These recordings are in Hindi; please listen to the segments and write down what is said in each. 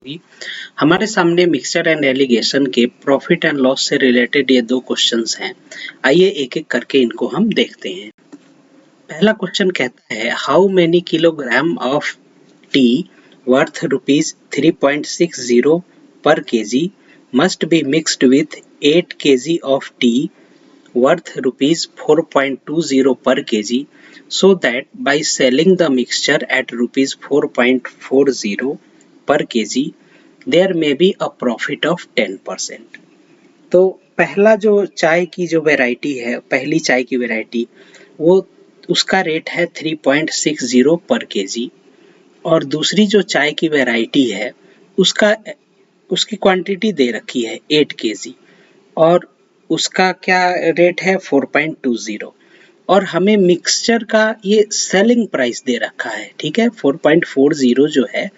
होगी। हमारे सामने मिक्सचर एंड एलिगेशन के प्रॉफिट एंड लॉस से रिलेटेड ये दो क्वेश्चंस हैं। आइए एक एक करके इनको हम देखते हैं। पहला क्वेश्चन कहता है how many kilogram of T worth ₹3.60 पर KG must be mixed with 8 kg of tea worth ₹4.20 per kg so that by selling the mixture at ₹4.40 per kg there may be a profit of 10%। तो पहला जो चाय की जो वैरायटी है, पहली चाय की वैरायटी, वो उसका रेट है 3.60 पर केजी और दूसरी जो चाय की वैरायटी है उसका उसकी क्वांटिटी दे रखी है 8 केजी और उसका क्या रेट है 4.20 और हमें मिक्सचर का ये सेलिंग प्राइस दे रखा है। ठीक है, 4.40 जो है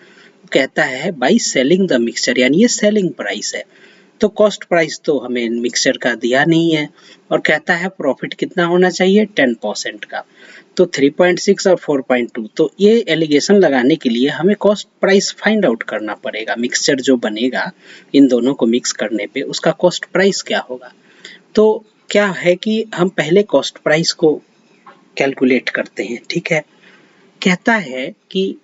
कहता है बाई सेलिंग द मिक्सचर, यानी ये सेलिंग प्राइस है। तो कॉस्ट प्राइस तो हमें मिक्सचर का दिया नहीं है और कहता है प्रॉफिट कितना होना चाहिए 10% का। तो 3.6 और 4.2, तो ये एलिगेशन लगाने के लिए हमें कॉस्ट प्राइस फाइंड आउट करना पड़ेगा। मिक्सचर जो बनेगा इन दोनों को मिक्स करने पे उसका कॉस्ट प्राइस क्या होगा। तो क्या है कि हम पहले कॉस्ट प्राइस को कैलकुलेट करते हैं। ठीक है, कहता है कि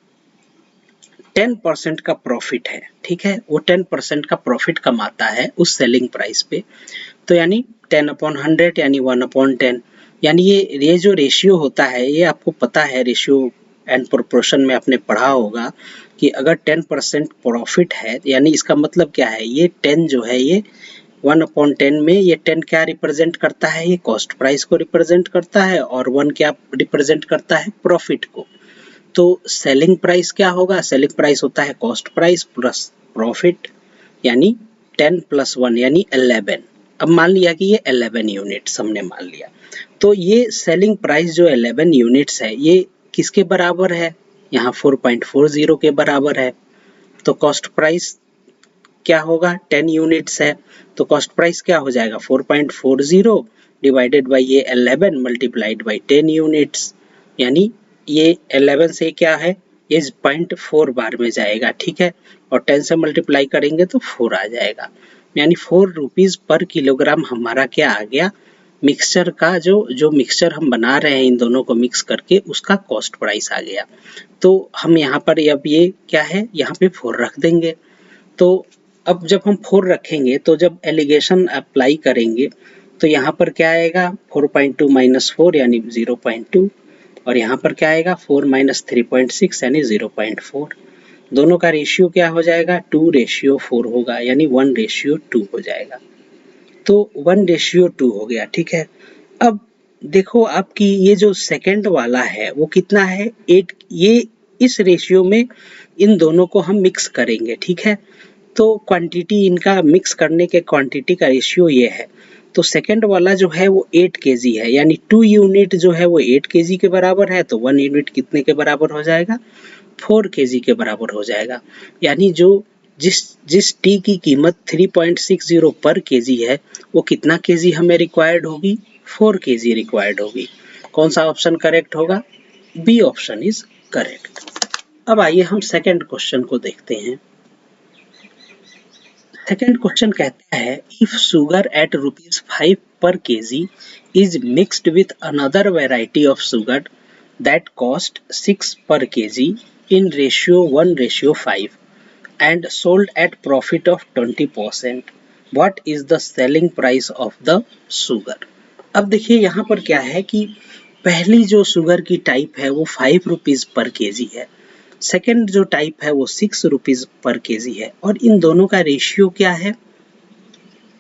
10% का प्रॉफिट है। ठीक है, वो 10% का प्रॉफिट कमाता है उस सेलिंग प्राइस पे। तो यानी 10/100 यानी 1/10, यानी ये जो रेशियो होता है ये आपको पता है, रेशियो एंड प्रोपोर्शन में आपने पढ़ा होगा कि अगर 10% प्रॉफिट है यानी इसका मतलब क्या है, ये 10 जो है ये 1/10 में ये 10 क्या रिप्रेजेंट करता है, ये कॉस्ट प्राइस को रिप्रेजेंट करता है और 1 क्या रिप्रेजेंट करता है, प्रॉफिट को। तो सेलिंग प्राइस क्या होगा, सेलिंग प्राइस होता है कॉस्ट प्राइस प्लस प्रॉफिट, यानी 10 + 1 यानी 11। अब मान लिया कि ये 11 यूनिट्स हमने मान लिया, तो ये सेलिंग प्राइस जो 11 यूनिट्स है ये किसके बराबर है, यहाँ 4.40 के बराबर है। तो कॉस्ट प्राइस क्या होगा, 10 यूनिट्स है, तो कॉस्ट प्राइस क्या हो जाएगा 4.40 डिवाइडेड बाई ये 11 मल्टीप्लाइड बाई 10 यूनिट्स, यानी ये 11 से क्या है, ये 0.4 बार में जाएगा। ठीक है, और 10 से मल्टीप्लाई करेंगे तो 4 आ जाएगा, यानी 4 रुपीज पर किलोग्राम हमारा क्या आ गया, मिक्सचर का जो मिक्सचर हम बना रहे हैं इन दोनों को मिक्स करके उसका कॉस्ट प्राइस आ गया। तो हम यहाँ पर अब ये क्या है, यहाँ पे 4 रख देंगे। तो अब जब हम 4 रखेंगे तो जब एलिगेशन अप्लाई करेंगे तो यहाँ पर क्या आएगा, 4.2 - 4 यानी 0.2 और यहाँ पर क्या आएगा 4 - 3.6 यानी 0.4। दोनों का रेशियो क्या हो जाएगा, 2:4 होगा, यानी 1:2 हो जाएगा। तो 1:2 हो गया। ठीक है, अब देखो आपकी ये जो सेकंड वाला है वो कितना है 8, ये इस रेशियो में इन दोनों को हम मिक्स करेंगे। ठीक है, तो क्वांटिटी इनका मिक्स करने के क्वांटिटी का रेशियो ये है। तो सेकंड वाला जो है वो 8 केजी है, यानी 2 यूनिट जो है वो 8 केजी के बराबर है, तो 1 यूनिट कितने के बराबर हो जाएगा, 4 केजी के बराबर हो जाएगा। यानी जो जिस टी की कीमत 3.60 पर केजी है वो कितना केजी हमें रिक्वायर्ड होगी, 4 केजी रिक्वायर्ड होगी। कौन सा ऑप्शन करेक्ट होगा, बी ऑप्शन इज करेक्ट। अब आइए हम सेकंड क्वेश्चन को देखते हैं। सेकंड क्वेश्चन कहता है इफ सुगर एट ₹5 पर KG is mixed with another variety of sugar that cost 6 पर KG in ratio 1:5 and sold at profit of 20%, what is the selling price of the sugar। अब देखिए यहाँ पर क्या है कि पहली जो सुगर की टाइप है वो 5 रुपीज पर केजी है, सेकंड जो टाइप है वो 6 रुपीज पर केजी है और इन दोनों का रेशियो क्या है,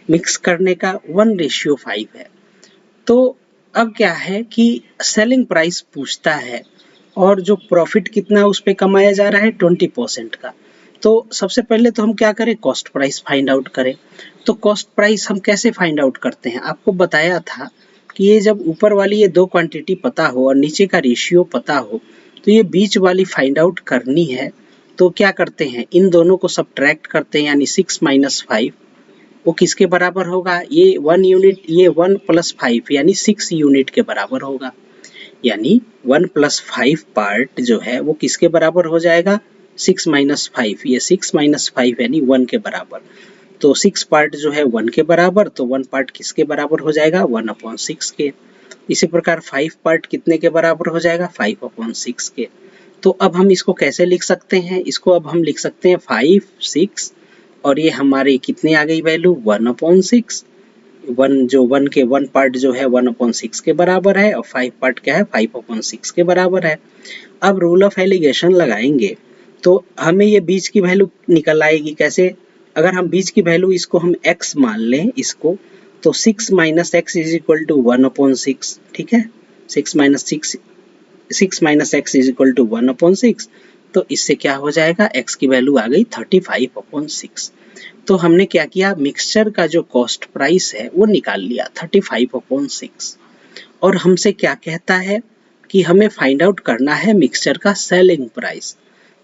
मिक्स करने का 1:5 है। तो अब क्या है कि सेलिंग प्राइस पूछता है और जो प्रॉफिट कितना उस पे कमाया जा रहा है 20% का। तो सबसे पहले तो हम क्या करें, कॉस्ट प्राइस फाइंड आउट करें। तो कॉस्ट प्राइस हम कैसे फाइंड आउट करते हैं, आपको बताया था कि ये जब ऊपर वाली ये दो क्वांटिटी पता हो और नीचे का रेशियो पता हो तो ये बीच वाली फाइंड आउट करनी है। तो क्या करते हैं, इन दोनों को सब्ट्रैक्ट करते हैं, यानी 6 - 5 वो किसके बराबर होगा, ये 1 यूनिट, ये 1 + 5 यानी 6 यूनिट के बराबर होगा, यानी 1 + 5 पार्ट जो है वो किसके बराबर हो जाएगा, 6 माइनस 5, ये 6 माइनस 5 यानी 1 के बराबर। तो 6 पार्ट जो है 1 के बराबर, तो 1 पार्ट किसके बराबर हो जाएगा, 1/6 के। इसी प्रकार 5 पार्ट कितने के बराबर हो जाएगा, 5/6 के। तो अब हम इसको कैसे लिख सकते हैं, इसको अब हम लिख सकते हैं 5, 6 और ये हमारी कितनी आ गई वैल्यू, 1/6। 1 जो 1 के 1 पार्ट जो है 1/6 के बराबर है और 5 पार्ट क्या है, 5/6 के बराबर है। अब रूल ऑफ एलिगेशन लगाएंगे तो हमें ये बीच की वैल्यू निकल आएगी। कैसे, अगर हम बीच की वैल्यू इसको हम x मान लें इसको, तो 6 minus x is equal to 1/6, ठीक है। 6 minus x is equal to 1/6, तो इससे क्या हो जाएगा, x की वैल्यू आ गई 35/6। तो हमने क्या किया, मिक्सचर का जो कॉस्ट प्राइस है वो निकाल लिया 35/6। और हमसे क्या कहता है कि हमें फाइंड आउट करना है मिक्सचर का सेलिंग प्राइस।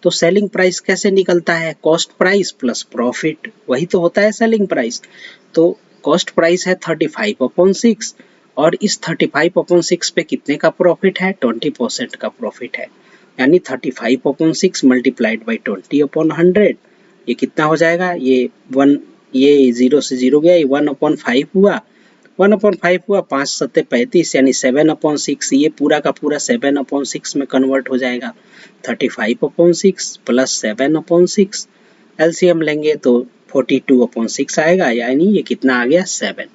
तो सेलिंग प्राइस कैसे निकलता है, कॉस्ट प्राइस प्लस प्रॉफिट, वही तो होता है सेलिंग प्राइस। तो कॉस्ट प्राइस है 35/6 और इस 35/6 पे कितने का प्रॉफिट है, 20% का प्रॉफिट है। यानी 35/6 मल्टीप्लाइड बाई 20/100, ये कितना हो जाएगा, ये 1, ये 0 से 0 गया, ये 1/5 हुआ, 1/5 हुआ, 5 सत्ते 35 यानी 7/6, ये पूरा का पूरा 7/6 में कन्वर्ट हो जाएगा। 35/6 प्लस 7/6 एलसीएम लेंगे तो 42/6 आएगा, यानी ये कितना आ गया, 7।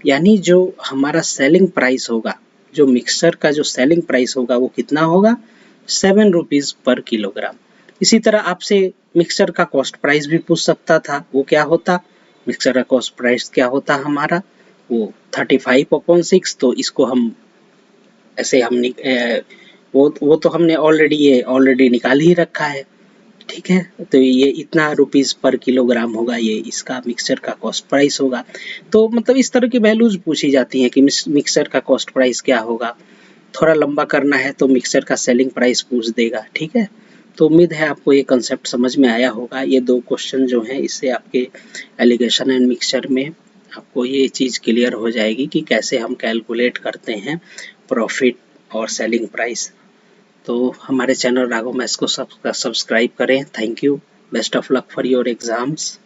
यानी जो हमारा सेलिंग प्राइस होगा, जो मिक्सर का जो सेलिंग प्राइस होगा वो कितना होगा, 7 रुपीज पर किलोग्राम। इसी तरह आपसे मिक्सर का कॉस्ट प्राइस भी पूछ सकता था, वो क्या होता, मिक्सर का कॉस्ट प्राइस क्या होता हमारा, वो 35/6। तो इसको हम ऐसे हम वो तो हमने ऑलरेडी निकाल ही रखा है, ठीक है। तो ये इतना रुपीस पर किलोग्राम होगा, ये इसका मिक्सचर का कॉस्ट प्राइस होगा। तो मतलब इस तरह की वैल्यूज पूछी जाती हैं कि मिक्सचर का कॉस्ट प्राइस क्या होगा। थोड़ा लंबा करना है तो मिक्सचर का सेलिंग प्राइस पूछ देगा, ठीक है। तो उम्मीद है आपको ये कंसेप्ट समझ में आया होगा। ये 2 क्वेश्चन जो हैं इससे आपके एलिगेशन एंड मिक्सचर में आपको ये चीज़ क्लियर हो जाएगी कि कैसे हम कैलकुलेट करते हैं प्रॉफिट और सेलिंग प्राइस। तो हमारे चैनल राघव मैथ्स को सब्सक्राइब करें। Thank you, best of luck for your exams.